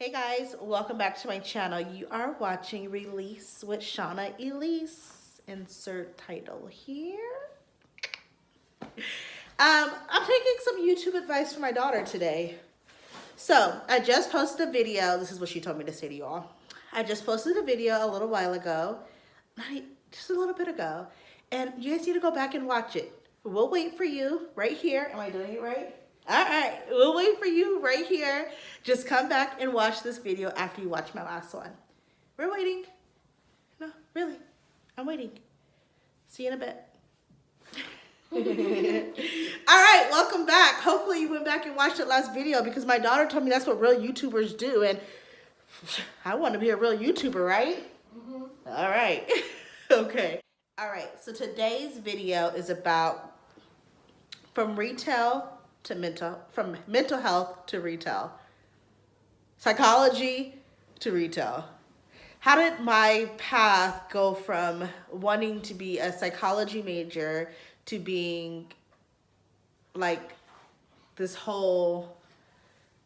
Hey guys, welcome back to my channel. You are watching Release with Shauna Elise. Insert title here. I'm taking some YouTube advice from my daughter today. So I just posted a video. This is what she told me to say to you all. I just posted a video a little while ago, just a little bit ago, and you guys need to go back and watch it. We'll wait for you right here. Am I doing it right? All right, we'll wait for you right here. Just come back and watch this video after you watch my last one. We're waiting. No, really, I'm waiting. See you in a bit. All right, welcome back. Hopefully you went back and watched the last video because my daughter told me that's what real YouTubers do, and I want to be a real YouTuber, right? Mm-hmm. All right. Okay. All right, so today's video is about from mental health to retail, psychology to retail. How did my path go from wanting to be a psychology major to being like this whole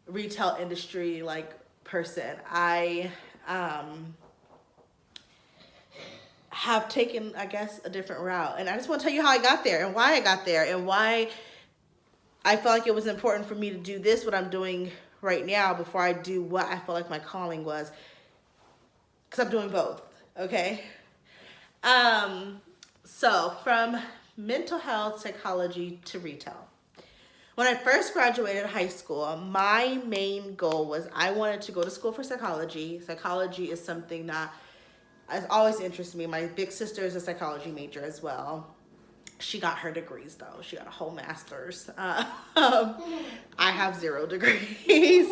retail industry like person? I have taken, I guess, a different route, and I just want to tell you how I got there and why I got there and why I felt like it was important for me to do this, what I'm doing right now, before I do what I felt like my calling was, because I'm doing both, okay? So from mental health, psychology to retail. When I first graduated high school, my main goal was I wanted to go to school for psychology. Psychology is something that has always interested me. My big sister is a psychology major as well. She got her degrees though. She got a whole master's. I have 0 degrees.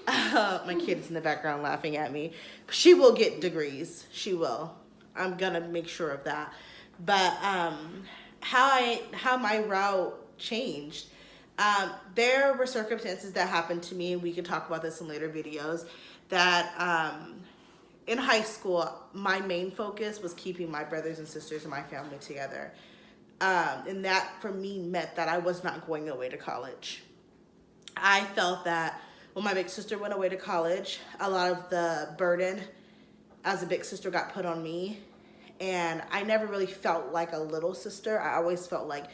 My kid is in the background laughing at me. She will get degrees. She will. I'm gonna make sure of that. But how my route changed. There were circumstances that happened to me, and we can talk about this in later videos, that in high school, my main focus was keeping my brothers and sisters and my family together. And that for me meant that I was not going away to college. I felt that when my big sister went away to college, a lot of the burden as a big sister got put on me. And I never really felt like a little sister. I always felt like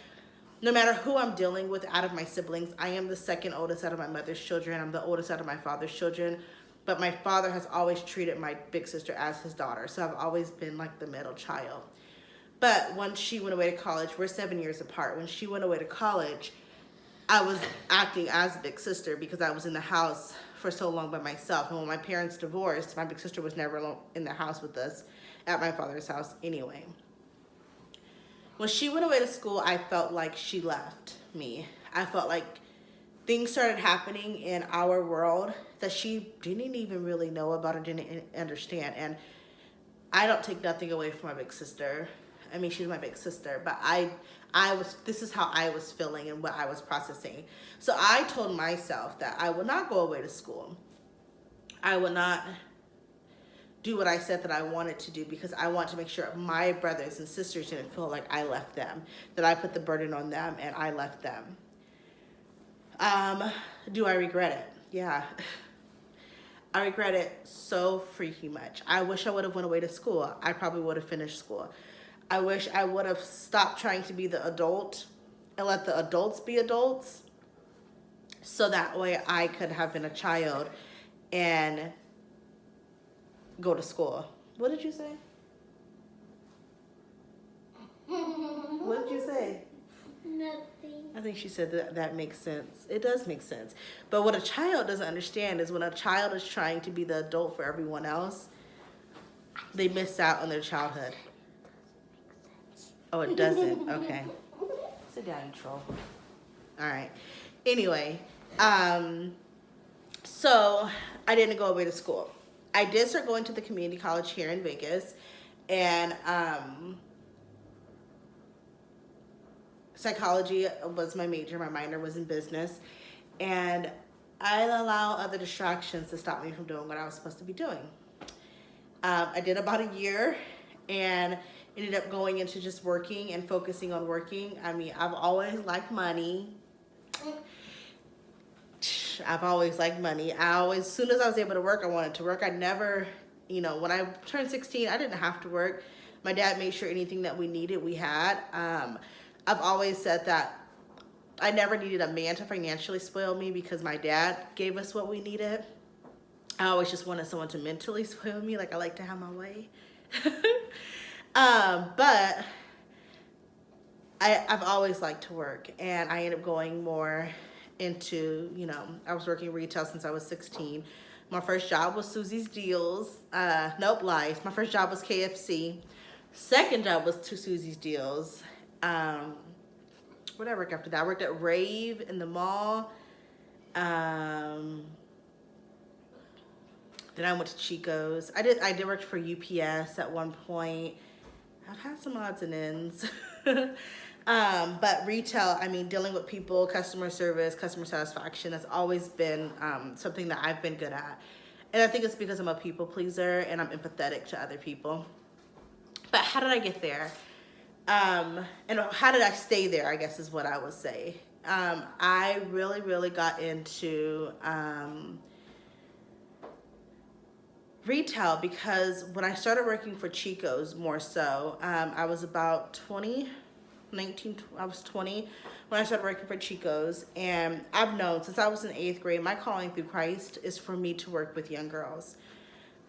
no matter who I'm dealing with out of my siblings, I am the second oldest out of my mother's children. I'm the oldest out of my father's children. But my father has always treated my big sister as his daughter. So I've always been like the middle child. But when she went away to college, we're 7 years apart. When she went away to college, I was acting as a big sister because I was in the house for so long by myself. And when my parents divorced, my big sister was never alone in the house with us at my father's house anyway. When she went away to school, I felt like she left me. I felt like things started happening in our world that she didn't even really know about or didn't understand. And I don't take nothing away from my big sister. I mean, she's my big sister, but this is how I was feeling and what I was processing. So I told myself that I would not go away to school. I would not do what I said that I wanted to do because I want to make sure my brothers and sisters didn't feel like I left them, that I put the burden on them and I left them. Do I regret it? Yeah. I regret it so freaking much. I wish I would have went away to school. I probably would have finished school. I wish I would have stopped trying to be the adult and let the adults be adults, so that way I could have been a child and go to school. What did you say? What did you say? Nothing. I think she said that makes sense. It does make sense. But what a child doesn't understand is when a child is trying to be the adult for everyone else, they miss out on their childhood. Oh, it doesn't? Okay. Sit down, you troll. All right. Anyway, so I didn't go away to school. I did start going to the community college here in Vegas, and psychology was my major. My minor was in business, and I allow other distractions to stop me from doing what I was supposed to be doing. I did about a year and ended up going into just working and focusing on working. I mean, I've always liked money. rich. I've always liked money. As soon as I was able to work, I wanted to work. I never, when I turned 16, I didn't have to work. My dad made sure anything that we needed, we had. I've always said that I never needed a man to financially spoil me because my dad gave us what we needed. I always just wanted someone to mentally spoil me. Like, I like to have my way. But I've always liked to work, and I ended up going more into, I was working retail since I was 16. My first job was Susie's Deals. Nope, lies. My first job was KFC. Second job was Susie's Deals. What did I work after that? I worked at Rave in the mall. Then I went to Chico's. I did work for UPS at one point. I've had some odds and ends. But retail, dealing with people, customer service, customer satisfaction, that's always been something that I've been good at. And I think it's because I'm a people pleaser and I'm empathetic to other people. But how did I get there? And how did I stay there, I guess is what I would say. I really, really got into retail because when I started working for Chico's more so, I was about 20 when I started working for Chico's, and I've known since I was in 8th grade, my calling through Christ is for me to work with young girls.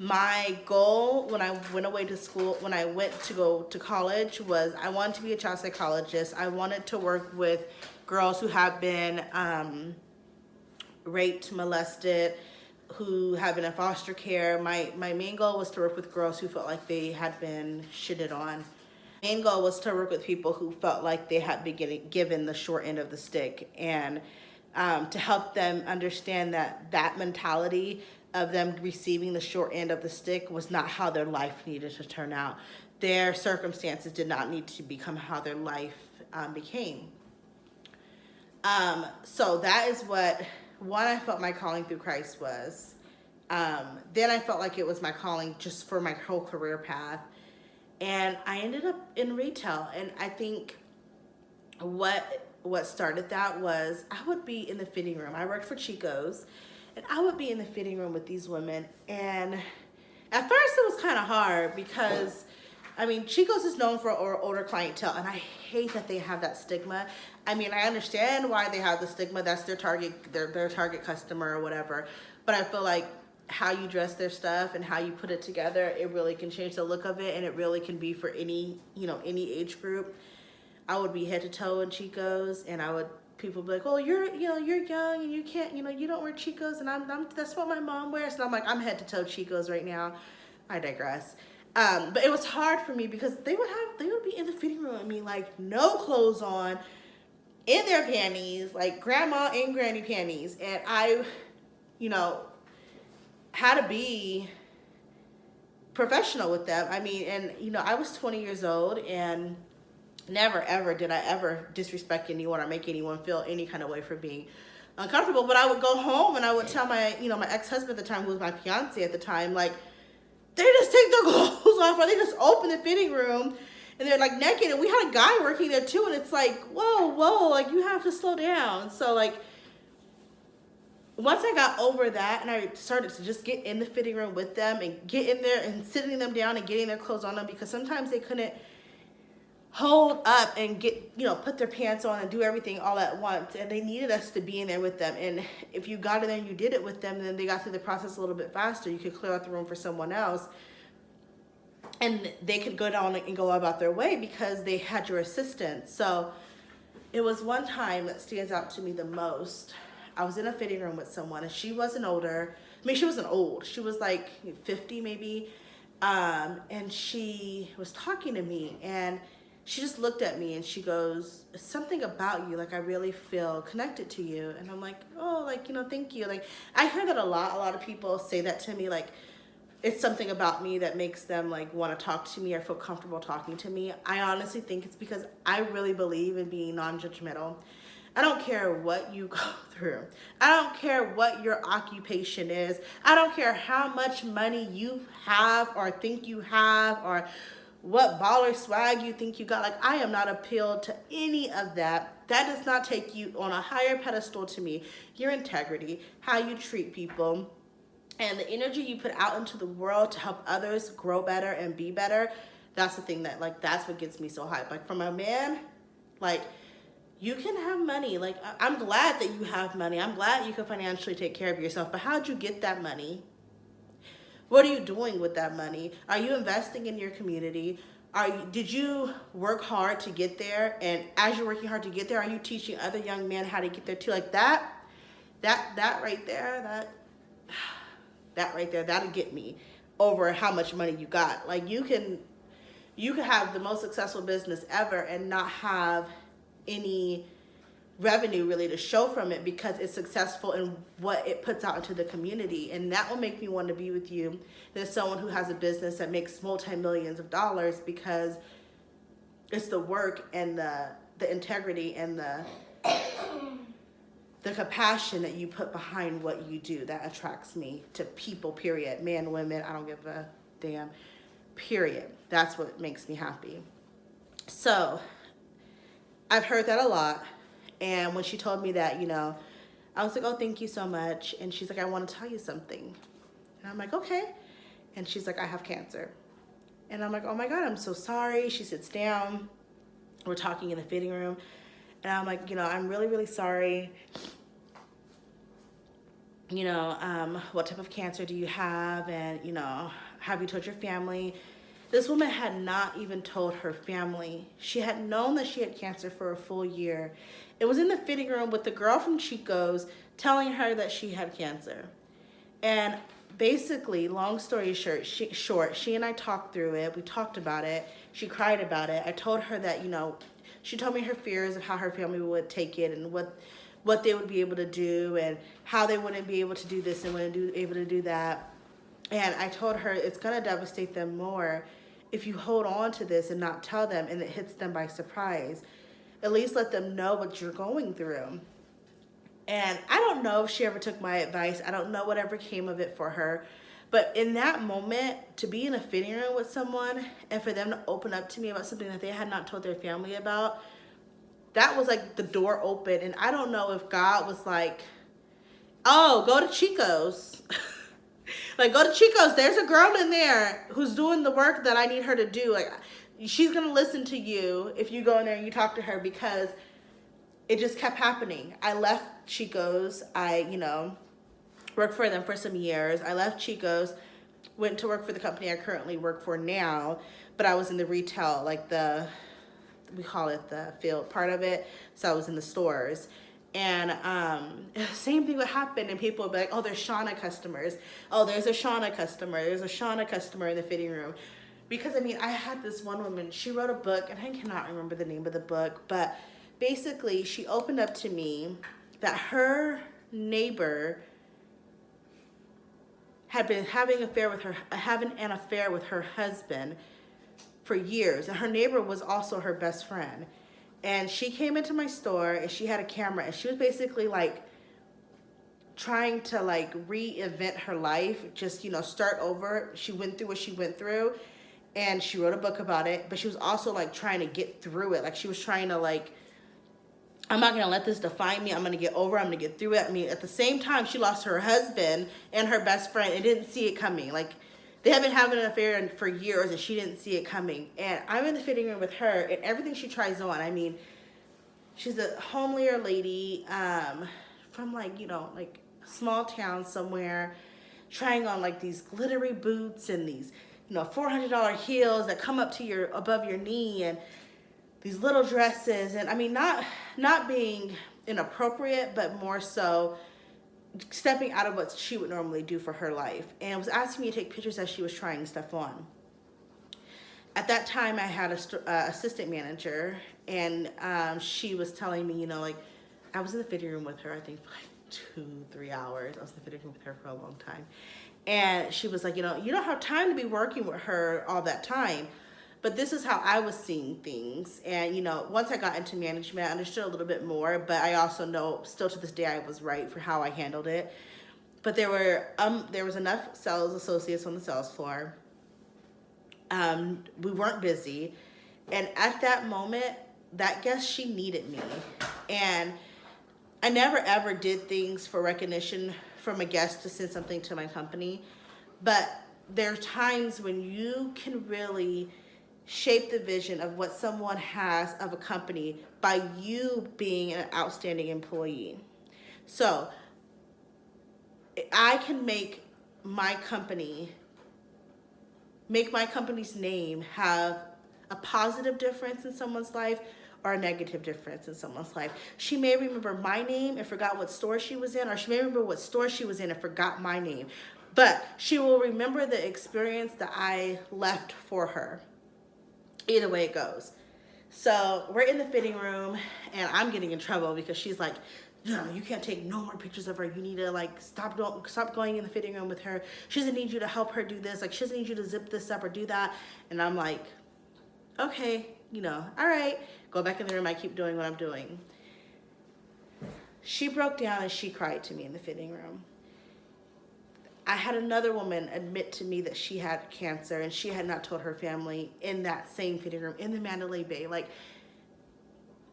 My goal when I went away to school, when I went to go to college, was I wanted to be a child psychologist. I wanted to work with girls who have been raped, molested, who have been in foster care. My main goal was to work with girls who felt like they had been shitted on. Main goal was to work with people who felt like they had been given the short end of the stick, and to help them understand that mentality of them receiving the short end of the stick was not how their life needed to turn out. Their circumstances did not need to become how their life became. So that is what I felt my calling through Christ was. Then I felt like it was my calling just for my whole career path. And I ended up in retail. And I think what started that was I would be in the fitting room. I worked for Chico's, and I would be in the fitting room with these women. And at first it was kind of hard because, Chico's is known for older clientele, and I hate that they have that stigma. I understand why they have the stigma. That's their target, their target customer or whatever. But I feel like how you dress their stuff and how you put it together, it really can change the look of it, and it really can be for any age group. I would be head to toe in Chico's, and people would be like, "Oh, you're young and you can't, you don't wear Chico's," and that's what my mom wears, and I'm like, I'm head to toe Chico's right now. I digress. But it was hard for me because they would be in the fitting room with me, like no clothes on, in their panties, like grandma and granny panties, and I, had to be professional with them. I was 20 years old, and never ever did I ever disrespect anyone or make anyone feel any kind of way for being uncomfortable. But I would go home and I would tell my ex-husband at the time, who was my fiance at the time, like, they just take their clothes off, or they just open the fitting room and they're like naked. And we had a guy working there too, and it's like, whoa, like, you have to slow down. So like, once I got over that and I started to just get in the fitting room with them and get in there and sitting them down and getting their clothes on them, because sometimes they couldn't hold up and put their pants on and do everything all at once, and they needed us to be in there with them. And if you got in there and you did it with them, then they got through the process a little bit faster. You could clear out the room for someone else, and they could go down and go about their way because they had your assistance. So it was one time that stands out to me the most. I was in a fitting room with someone, and she wasn't older. She wasn't old. She was like 50 maybe. And she was talking to me, and she just looked at me and she goes, "Something about you, like, I really feel connected to you." And I'm like, "Oh, like, thank you." Like, I hear that a lot. A lot of people say that to me, like, it's something about me that makes them like want to talk to me or feel comfortable talking to me. I honestly think it's because I really believe in being non-judgmental. I don't care what you go through. I don't care what your occupation is. I don't care how much money you have or think you have, or what baller swag you think you got. Like, I am not appealed to any of that. that does not take you on a higher pedestal to me. Your integrity, how you treat people, and the energy you put out into the world to help others grow better and be better, that's the thing that, like, that's what gets me so hyped. Like, from a man, like, you can have money. Like, I'm glad that you have money. I'm glad you can financially take care of yourself. But how'd you get that money? What are you doing with that money? Are you investing in your community? Did you work hard to get there? And as you're working hard to get there, are you teaching other young men how to get there too? Like that right there, that right there, that'll get me over how much money you got. Like, you can have the most successful business ever and not have any revenue really to show from it because it's successful in what it puts out into the community. And that will make me want to be with you than someone who has a business that makes multi-millions of dollars, because it's the work and the integrity and the compassion that you put behind what you do that attracts me to people, period. Men, women, I don't give a damn, period. That's what makes me happy. So I've heard that a lot. And when she told me that, I was like, oh, thank you so much. And she's like, I want to tell you something. And I'm like, okay. And she's like, I have cancer. And I'm like, oh my God, I'm so sorry. She sits down. We're talking in the fitting room. And I'm like, I'm really, really sorry. What type of cancer do you have? And, have you told your family? This woman had not even told her family. She had known that she had cancer for a full year. It was in the fitting room with the girl from Chico's telling her that she had cancer. And basically, long story short, she and I talked through it. We talked about it. She cried about it. I told her that, she told me her fears of how her family would take it and what they would be able to do and how they wouldn't be able to do this and wouldn't be able to do that. And I told her it's going to devastate them more if you hold on to this and not tell them and it hits them by surprise. At least let them know what you're going through. And I don't know if she ever took my advice. I don't know whatever came of it for her. But in that moment, to be in a fitting room with someone and for them to open up to me about something that they had not told their family about, that was like the door open. And I don't know if God was like, oh, go to Chico's. Like, go to Chico's. There's a girl in there who's doing the work that I need her to do. Like, she's going to listen to you if you go in there and you talk to her, because it just kept happening. I left Chico's. I, worked for them for some years. I left Chico's, went to work for the company I currently work for now, but I was in the retail, like we call it the field part of it. So I was in the stores. And same thing would happen, and people would be like, oh, there's Shauna customers. Oh, there's a Shauna customer. There's a Shauna customer in the fitting room. Because, I had this one woman, she wrote a book, and I cannot remember the name of the book, but basically she opened up to me that her neighbor had been having an affair with her husband for years, and her neighbor was also her best friend. And she came into my store and she had a camera, and she was basically like trying to like reinvent her life, just, start over. She went through what she went through and she wrote a book about it, but she was also like trying to get through it. Like, she was trying to like, I'm not going to let this define me. I'm going to get over it. I'm going to get through it. At the same time, she lost her husband and her best friend and didn't see it coming. Like, they have been having an affair for years, and she didn't see it coming. And I'm in the fitting room with her, and everything she tries on. She's a homelier lady from like small town somewhere, trying on like these glittery boots and these $400 heels that come up to above your knee, and these little dresses. And not being inappropriate, but more so stepping out of what she would normally do for her life, and was asking me to take pictures as she was trying stuff on. At that time, I had a assistant manager, and she was telling me, I was in the fitting room with her, I think for like 2-3 hours. I was in the fitting room with her for a long time. And she was like, you don't have time to be working with her all that time. But this is how I was seeing things. And, once I got into management, I understood a little bit more. But I also know, still to this day, I was right for how I handled it. But there was enough sales associates on the sales floor. We weren't busy. And at that moment, that guest, she needed me. And I never ever did things for recognition from a guest to send something to my company. But there are times when you can really shape the vision of what someone has of a company by you being an outstanding employee. So I can make my company's name have a positive difference in someone's life or a negative difference in someone's life. She may remember my name and forgot what store she was in, or she may remember what store she was in and forgot my name. But she will remember the experience that I left for her. Either way it goes. So we're in the fitting room and I'm getting in trouble because she's like, no, you can't take no more pictures of her. You need to like stop going in the fitting room with her. She doesn't need you to help her do this. Like, she doesn't need you to zip this up or do that. And I'm like, okay, all right. Go back in the room. I keep doing what I'm doing. She broke down and she cried to me in the fitting room. I had another woman admit to me that she had cancer and she had not told her family in that same fitting room in the Mandalay Bay. Like,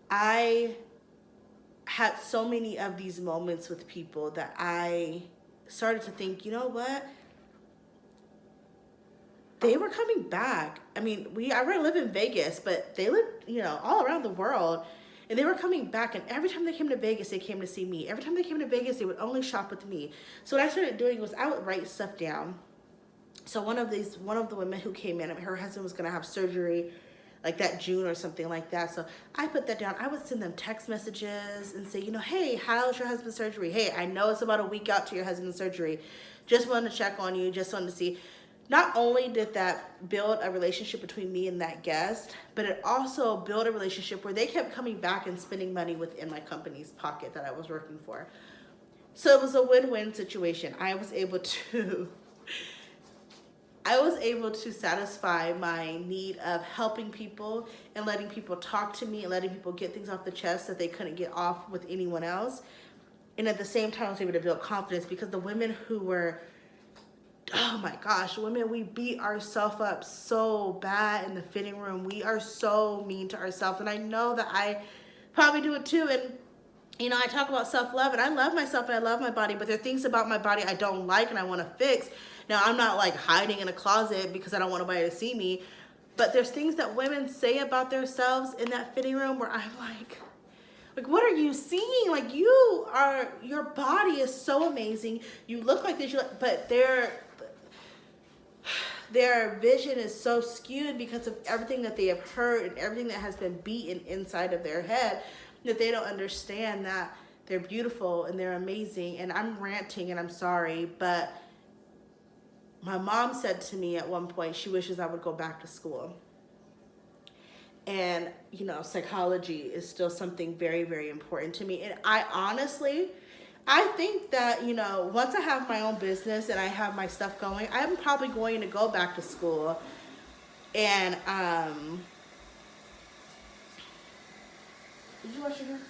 I had so many of these moments with people that I started to think, you know what? They were coming back. I mean, I already live in Vegas, but they live, all around the world. And they were coming back, and every time they came to Vegas, they came to see me. Every time they came to Vegas, they would only shop with me. So what I started doing was I would write stuff down. So one of the women who came in, her husband was going to have surgery like that June or something like that. So I put that down. I would send them text messages and say, hey, how's your husband's surgery? Hey, I know it's about a week out to your husband's surgery. Just wanted to check on you. Just wanted to see. Not only did that build a relationship between me and that guest, but it also built a relationship where they kept coming back and spending money within my company's pocket that I was working for. So it was a win-win situation. I was able to satisfy my need of helping people and letting people talk to me and letting people get things off the chest that they couldn't get off with anyone else. And at the same time, I was able to build confidence because the women who were, oh my gosh, women, we beat ourselves up so bad in the fitting room. We are so mean to ourselves. And I know that I probably do it too. And, I talk about self-love and I love myself and I love my body, but there are things about my body I don't like and I want to fix. Now, I'm not like hiding in a closet because I don't want nobody to see me, but there's things that women say about themselves in that fitting room where I'm like, what are you seeing? Like, your body is so amazing. You look like this, but their vision is so skewed because of everything that they have heard and everything that has been beaten inside of their head, that they don't understand that they're beautiful and they're amazing. And I'm ranting and I'm sorry, but my mom said to me at one point, she wishes I would go back to school. And, psychology is still something very, very important to me. And I think that, once I have my own business and I have my stuff going, I'm probably going to go back to school and, did you wash your hands?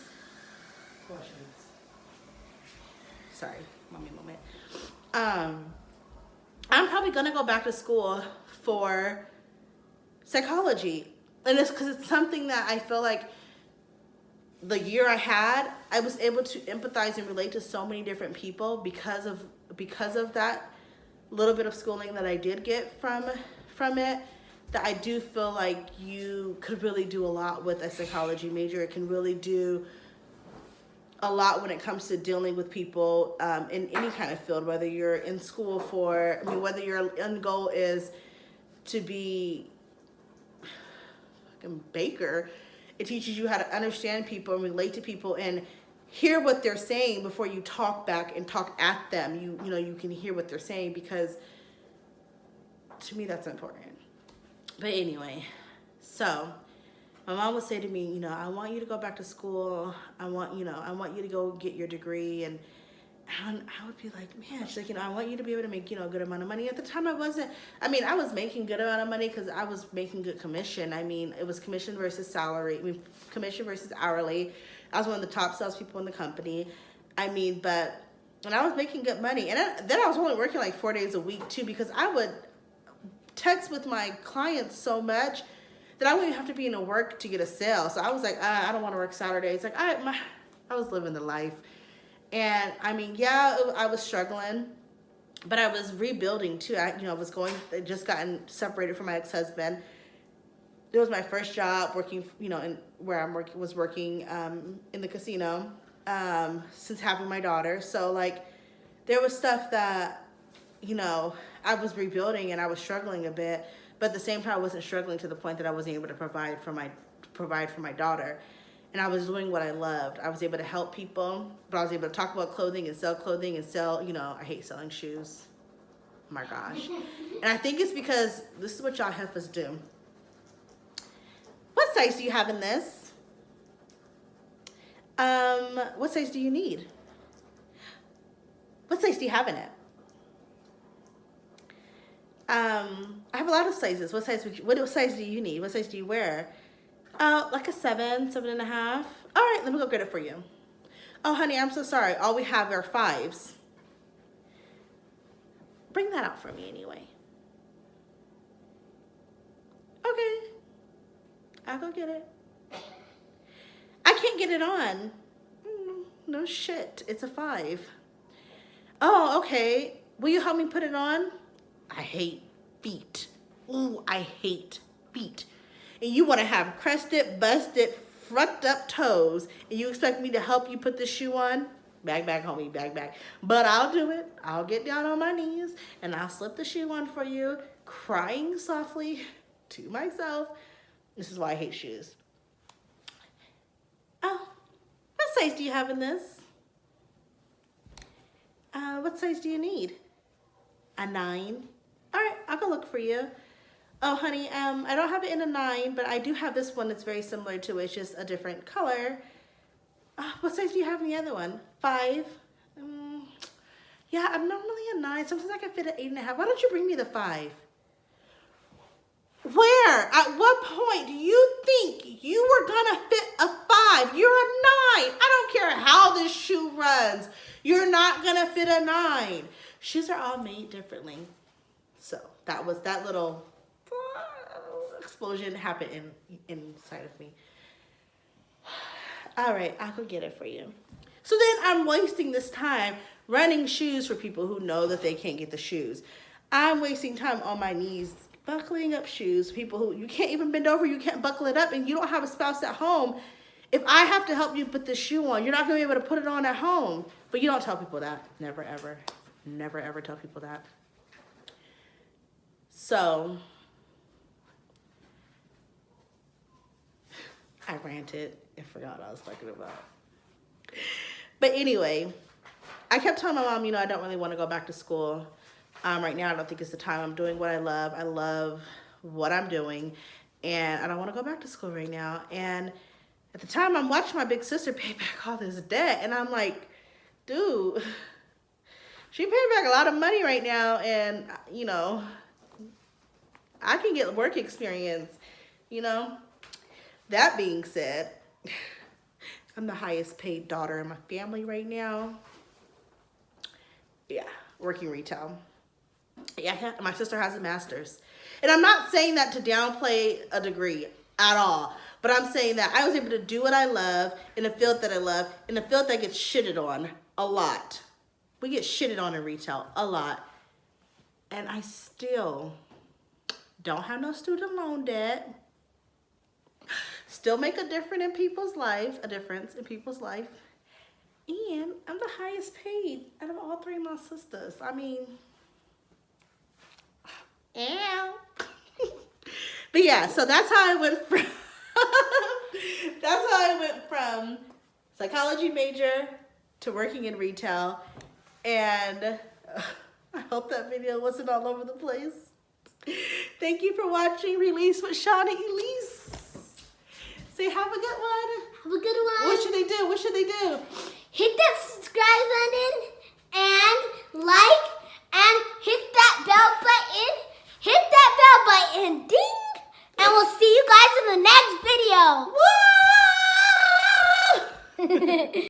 Wash your hands. Sorry, mommy moment. I'm probably going to go back to school for psychology. And it's because it's something that I feel like the year I had, I was able to empathize and relate to so many different people because of that little bit of schooling that I did get from it, that I do feel like you could really do a lot with a psychology major. It can really do a lot when it comes to dealing with people in any kind of field, whether you're in school whether your end goal is to be a baker. It teaches you how to understand people and relate to people and hear what they're saying before you talk back and talk at them. You can hear what they're saying, because to me that's important. But anyway, so my mom would say to me, I want you to go back to school. I want you to go get your degree. And I would be like, man, she's like, I want you to be able to make, a good amount of money. At the time I was making good amount of money because I was making good commission. It was commission versus salary. Commission versus hourly. I was one of the top salespeople in the company. And I was making good money. And then I was only working like 4 days a week too, because I would text with my clients so much then I wouldn't have to be in work to get a sale. So I was like, I don't want to work Saturdays. Like I was living the life. And I mean, yeah, I was struggling, but I was rebuilding too. I just gotten separated from my ex-husband. It was my first job working, in where was working in the casino since having my daughter. So like, there was stuff that, I was rebuilding and I was struggling a bit, but at the same time, I wasn't struggling to the point that I wasn't able to provide for my daughter. And I was doing what I loved. I was able to help people, but I was able to talk about clothing and sell, I hate selling shoes. Oh my gosh. And I think it's because this is what y'all heifers do. What size do you have in this? What size do you need? What size do you have in it? I have a lot of sizes. What size do you need? What size do you wear? Like a 7, 7.5. All right, let me go get it for you. Oh, honey, I'm so sorry. All we have are 5s. Bring that out for me anyway. Okay. I'll go get it. I can't get it on. No shit. It's a 5. Oh, okay. Will you help me put it on? I hate feet. Ooh, I hate feet. And you want to have crested, busted, frucked up toes, and you expect me to help you put the shoe on? Bag, homie, bag. But I'll do it. I'll get down on my knees, and I'll slip the shoe on for you, crying softly to myself. This is why I hate shoes. Oh, what size do you have in this? What size do you need? A 9? All right, I'll go look for you. Oh, honey, I don't have it in a 9, but I do have this one that's very similar to it. It's just a different color. What size do you have in the other one? 5? Yeah, I'm normally a 9. Sometimes I can fit an 8.5. Why don't you bring me the 5? Where? At what point do you think you were gonna fit a 5? You're a 9. I don't care how this shoe runs. You're not gonna fit a 9. Shoes are all made differently. So that little explosion happened inside of me. All right, I'll go get it for you. So then I'm wasting this time running shoes for people who know that they can't get the shoes. I'm wasting time on my knees buckling up shoes, people who you can't even bend over, you can't buckle it up, and you don't have a spouse at home. If I have to help you put the shoe on, you're not gonna be able to put it on at home. But you don't tell people that. Never, ever. Never, ever tell people that. So, I ranted and forgot what I was talking about. But anyway, I kept telling my mom, I don't really want to go back to school. Right now, I don't think it's the time. I'm doing what I love. I love what I'm doing. And I don't want to go back to school right now. And at the time, I'm watching my big sister pay back all this debt. And I'm like, dude, she paying back a lot of money right now. And, I can get work experience, That being said, I'm the highest paid daughter in my family right now. Yeah, working retail. Yeah, my sister has a master's. And I'm not saying that to downplay a degree at all. But I'm saying that I was able to do what I love in a field that I love, in a field that gets shitted on a lot. We get shitted on in retail a lot. And I still don't have no student loan debt. Still make a difference in people's life. And I'm the highest paid out of all 3 of my sisters. I mean, ow. But yeah, so that's how I went from psychology major to working in retail. And I hope that video wasn't all over the place. Thank you for watching Release with Shauna Elise. Say have a good one. Have a good one. What should they do? Hit that subscribe button and like and hit